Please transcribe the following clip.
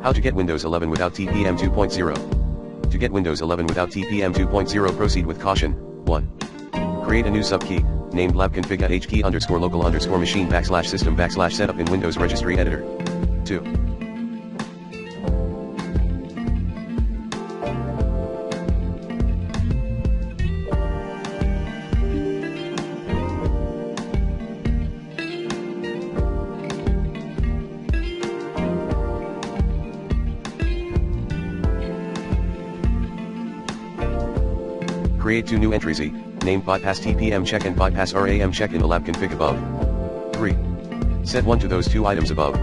How to get Windows 11 without TPM 2.0. To get Windows 11 without TPM 2.0, proceed with caution. 1. Create a new subkey, named labconfig at hkey_local_machine \system\setup in Windows Registry Editor. 2. Create 2 new entries named bypass TPM check and bypass RAM check in the lab config above. 3. Set 1 to those 2 items above.